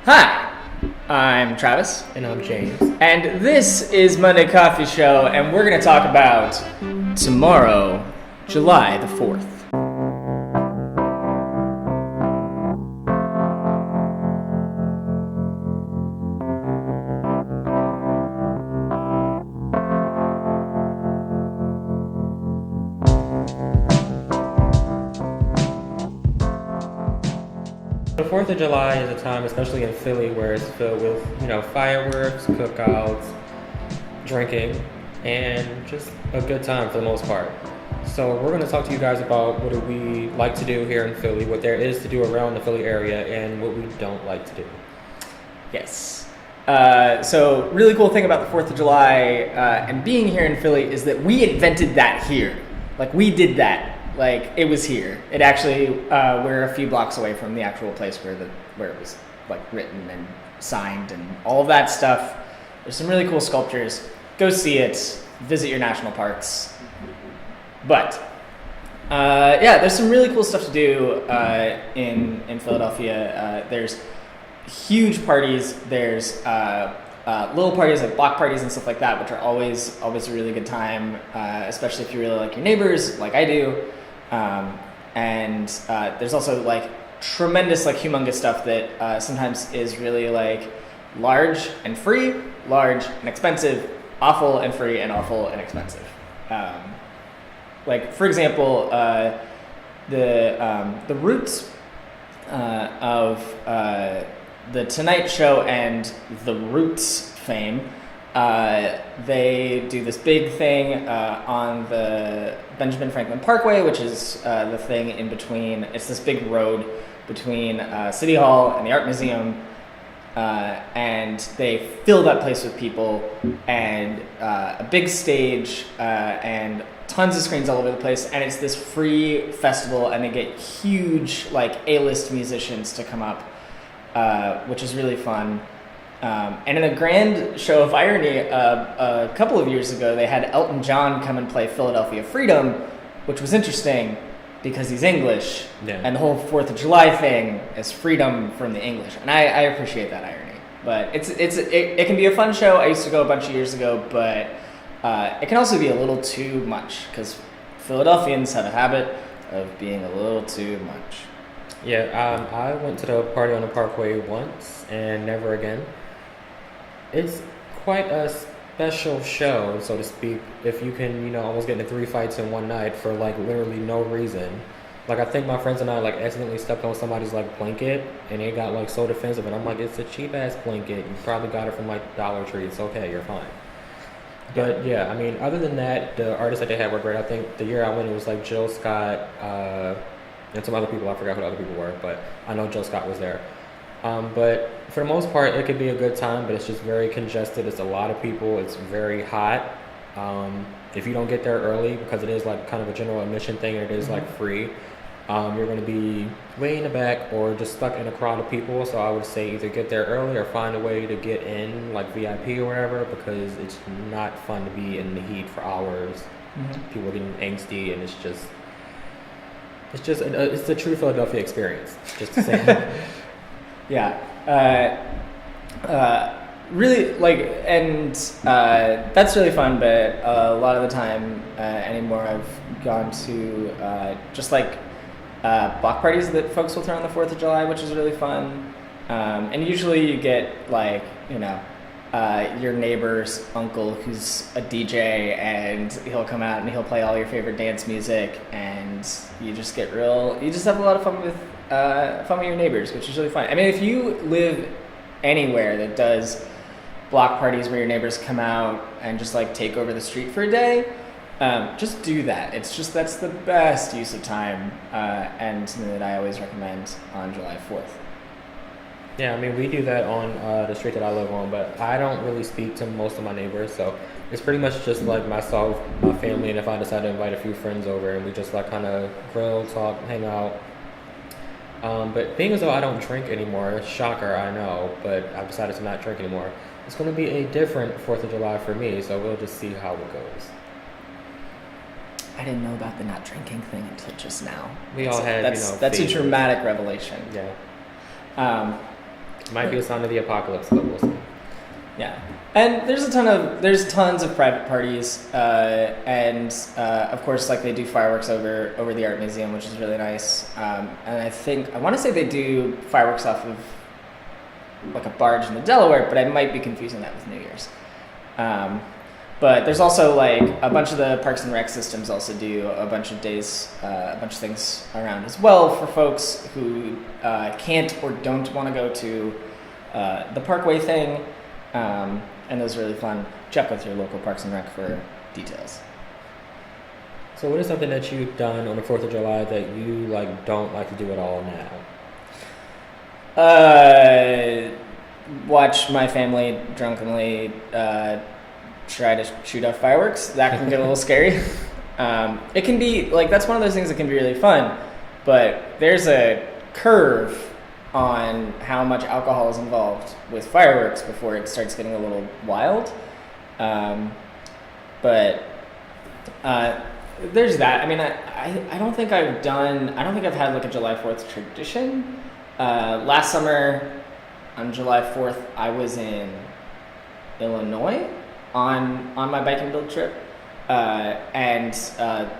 Hi, I'm Travis, And I'm James. and this is Monday Coffee Show, and we're going to talk about tomorrow, July the 4th. The 4th of July is a time, especially in Philly, where it's filled with, fireworks, cookouts, drinking, and just a good time for the most part. So we're going to talk to you guys about what do we like to do here in Philly, what there is to do around the Philly area, and what we don't like to do. Yes. So, really cool thing about the 4th of July and being here in Philly is that we invented that here. Like, we did that. Like, it was here. It actually, we're a few blocks away from the actual place where it was, like, written and signed and all of that stuff. There's some really cool sculptures. Go see it. Visit your national parks. But, yeah, there's some really cool stuff to do in Philadelphia. There's huge parties. There's little parties like block parties and stuff like that, which are always a really good time, especially if you really like your neighbors, like I do. And there's also like tremendous, like humongous stuff that sometimes is really like large and free, large and expensive, awful and free, and awful and expensive. Like for example, the roots of the Tonight Show and the Roots fame, they do this big thing on the Benjamin Franklin Parkway, which is the thing in between. It's this big road between City Hall and the Art Museum, and they fill that place with people and a big stage and tons of screens all over the place, and it's this free festival, and they get huge like A-list musicians to come up. Which is really fun. And in a grand show of irony, a couple of years ago, they had Elton John come and play Philadelphia Freedom, which was interesting because he's English, and the whole 4th of July thing is freedom from the English. And I appreciate that irony. But it can be a fun show. I used to go a bunch of years ago, but it can also be a little too much because Philadelphians have a habit of being a little too much. Yeah, I went to the party on the Parkway once and never again. It's quite a special show, so to speak, if you can, almost get into 3 fights in one night for, like, literally no reason. Like, I think my friends and I, like, accidentally stepped on somebody's, like, blanket, and it got, like, so defensive, and I'm like, it's a cheap-ass blanket. You probably got it from, like, Dollar Tree. It's okay. You're fine. But, yeah, I mean, other than that, the artists that they had were great. I think the year I went, it was, like, Jill Scott, and some other people. I forgot who the other people were, but I know Jill Scott was there. But for the most part, it could be a good time, but it's just very congested. It's a lot of people. It's very hot. If you don't get there early, because it is like kind of a general admission thing, and it is like free, you're going to be way in the back or just stuck in a crowd of people. So I would say either get there early or find a way to get in, like VIP or whatever, because it's not fun to be in the heat for hours. Mm-hmm. People are getting angsty, and it's the true Philadelphia experience, just to say. Yeah. Really, like, and that's really fun, but a lot of the time anymore I've gone to just like block parties that folks will throw on the 4th of July, which is really fun. And usually you get like, your neighbor's uncle who's a DJ, and he'll come out and he'll play all your favorite dance music, and you just have a lot of fun with your neighbors, which is really fun. I mean, if you live anywhere that does block parties where your neighbors come out and just like take over the street for a day, just do that. That's the best use of time, and something that I always recommend on July 4th. Yeah, I mean, we do that on the street that I live on, but I don't really speak to most of my neighbors, so it's pretty much just like myself, my family, and if I decide to invite a few friends over, and we just like kind of grill, talk, hang out. But being as though I don't drink anymore, shocker, I know, but I've decided to not drink anymore. It's going to be a different 4th of July for me, so we'll just see how it goes. I didn't know about the not drinking thing until just now. We all had, that's a dramatic revelation. Yeah. Might be a sign of the apocalypse, but we'll see. Yeah, and there's tons of private parties, and of course, like they do fireworks over the art museum, which is really nice. And I want to say they do fireworks off of like a barge in the Delaware, but I might be confusing that with New Year's. But there's also like a bunch of the Parks and Rec systems also do a bunch of days, a bunch of things around as well for folks who can't or don't want to go to the Parkway thing. And those are really fun. Check with your local Parks and Rec for details. So what is something that you've done on the 4th of July that you like don't like to do at all now? Watch my family drunkenly try to shoot off fireworks. That can get a little scary. It can be like, that's one of those things that can be really fun, but there's a curve on how much alcohol is involved with fireworks before it starts getting a little wild. But there's that. I mean, I don't think I've had like a July 4th tradition. Last summer on July 4th, I was in Illinois on my bike and build trip. And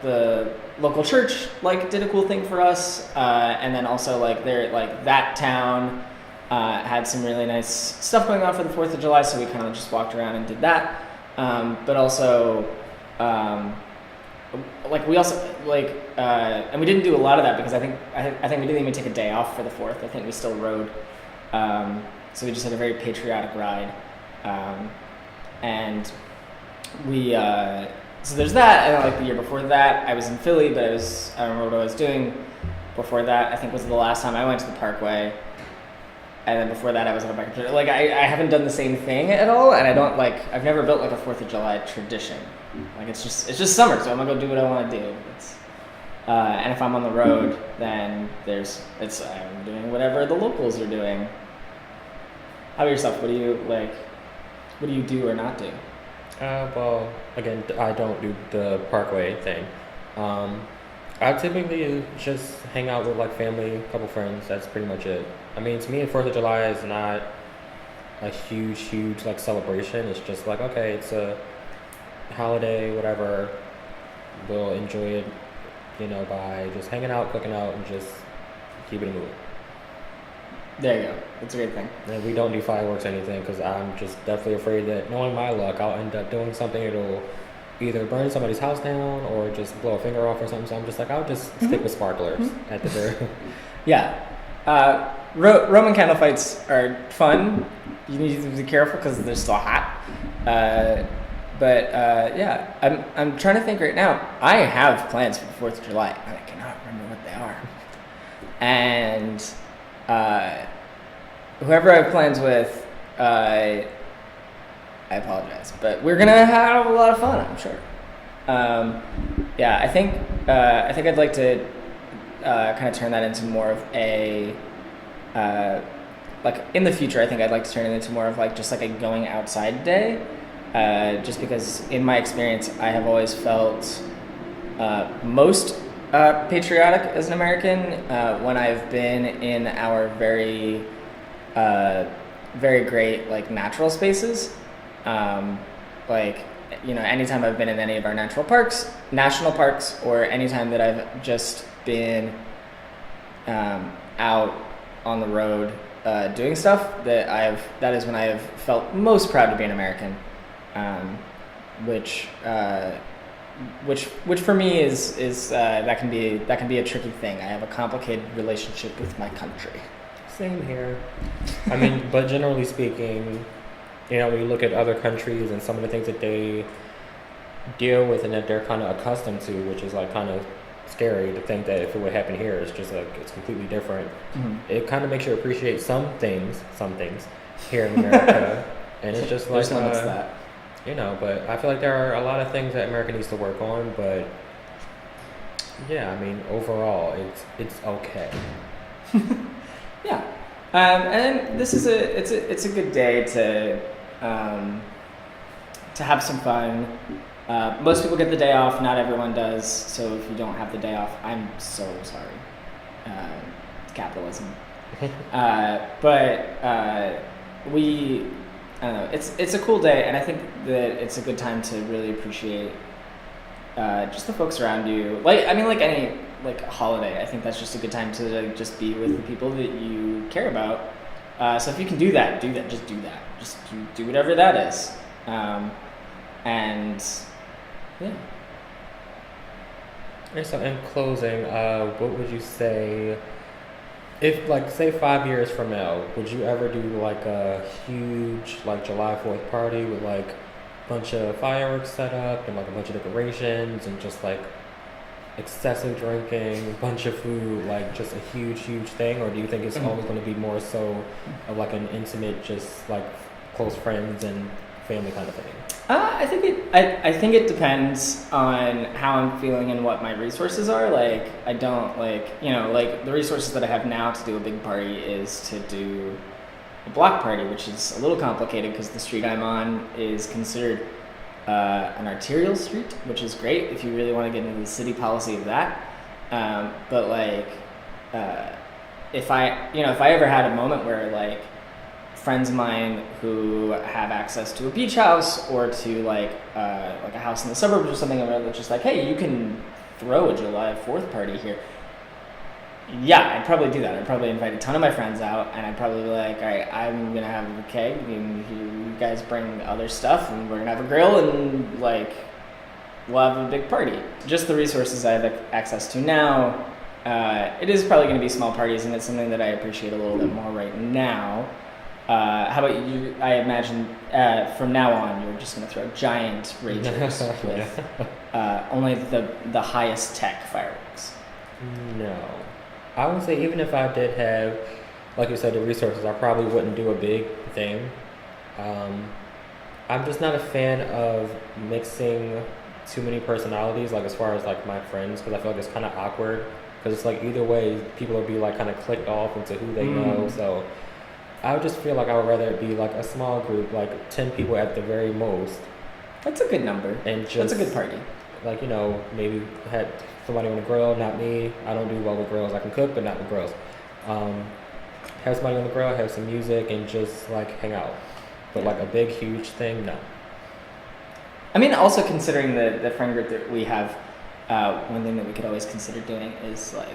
the local church like did a cool thing for us, and then also like that town had some really nice stuff going on for the 4th of July, so we kind of just walked around and did that. But also like we also like and we didn't do a lot of that because I think we didn't even take a day off for the 4th. I think we still rode, so we just had a very patriotic ride, and we so there's that. And like the year before that, I was in Philly, but I don't remember what I was doing before that. I think was the last time I went to the Parkway, and then before that I was on a bike trip. Like I haven't done the same thing at all, and I've never built like a 4th of July tradition. Like it's just summer, so I'm gonna go do what I want to do. And if I'm on the road, then I'm doing whatever the locals are doing. How about yourself? What do you do or not do? Well, again, I don't do the Parkway thing. I typically just hang out with like family, a couple friends. That's pretty much it. I mean, to me, the 4th of July is not a huge like celebration. It's just like, okay, it's a holiday, whatever. We'll enjoy it, by just hanging out, cooking out, and just keeping it moving. There you go. That's a great thing. And we don't do fireworks or anything because I'm just definitely afraid that, knowing my luck, I'll end up doing something that'll either burn somebody's house down or just blow a finger off or something. So I'm just like, I'll just stick with sparklers at the very. Yeah. Roman candle fights are fun. You need to be careful because they're still hot. But I'm trying to think right now. I have plans for the 4th of July. I cannot remember what they are. And whoever I have plans with, I apologize, but we're gonna have a lot of fun, I'm sure. I think I'd like to kind of turn that into more of a like in the future. I think I'd like to turn it into more of like just like a going outside day, just because in my experience I have always felt most patriotic as an American when I've been in our very great like natural spaces. Anytime I've been in any of our national parks, or anytime that I've just been out on the road doing stuff, that is when I have felt most proud to be an American, which for me is that can be a tricky thing. I have a complicated relationship with my country. Same here. I mean, but generally speaking, when you look at other countries and some of the things that they deal with and that they're kind of accustomed to, which is like kind of scary to think that if it would happen here, it's just like it's completely different. Mm-hmm. It kind of makes you appreciate some things here in America, and it's just like that. But I feel like there are a lot of things that America needs to work on. But yeah, I mean, overall, it's okay. Yeah, and this is it's a good day to have some fun. Most people get the day off. Not everyone does. So if you don't have the day off, I'm so sorry. Capitalism. But we, I don't know. It's a cool day, and I think that it's a good time to really appreciate just the folks around you. Like, I mean, like any like holiday, I think that's just a good time to like, just be with the people that you care about. So if you can do that, do that. Just do that. Just do whatever that is. And yeah. And so, in closing, what would you say? If, like, say 5 years from now, would you ever do like a huge like July 4th party with like a bunch of fireworks set up and like a bunch of decorations and just like excessive drinking, a bunch of food, like just a huge thing? Or do you think it's always going to be more so of like an intimate, just like close friends and family kind of thing? I think it depends on how I'm feeling and what my resources are. Like, I don't like, like the resources that I have now to do a big party is to do a block party, which is a little complicated because the street I'm on is considered an arterial street, which is great if you really want to get into the city policy of that. But like, if I ever had a moment where like friends of mine who have access to a beach house or to like a house in the suburbs or something, and they're just like, hey, you can throw a July 4th party here. Yeah, I'd probably do that. I'd probably invite a ton of my friends out, and I'd probably be like, all right, I'm gonna have a keg, and you guys bring other stuff, and we're gonna have a grill, and like we'll have a big party. Just the resources I have access to now. It is probably going to be small parties, and it's something that I appreciate a little bit more right now. How about you? I imagine from now on you're just going to throw giant ragers with only the highest tech fireworks. No. I would say even if I did have, like you said, the resources, I probably wouldn't do a big thing. I'm just not a fan of mixing too many personalities, like as far as like my friends, because I feel like it's kind of awkward. Because it's like either way, people will be like kind of clicked off into who they know. So I would just feel like I would rather it be like a small group, like 10 people at the very most. That's a good number. And just, that's a good party. Like, maybe had somebody on the grill, not me. I don't do well with grills. I can cook, but not with grills. Have somebody on the grill, have some music, and just like hang out. But like a big, huge thing, no. I mean, also considering the friend group that we have, one thing that we could always consider doing is like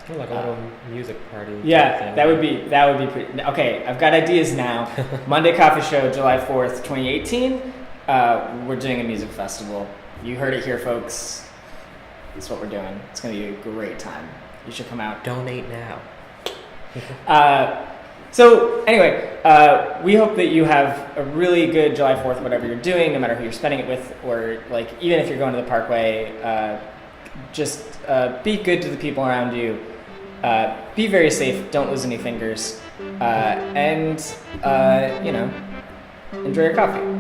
a little music party. Yeah, that would be pretty. Okay, I've got ideas now. Monday Coffee Show, July 4th, 2018. We're doing a music festival. You heard it here, folks. That's what we're doing. It's going to be a great time. You should come out. Donate now. So anyway, we hope that you have a really good July 4th, whatever you're doing, no matter who you're spending it with, or like even if you're going to the Parkway, just be good to the people around you. Be very safe. Don't lose any fingers, and enjoy your coffee.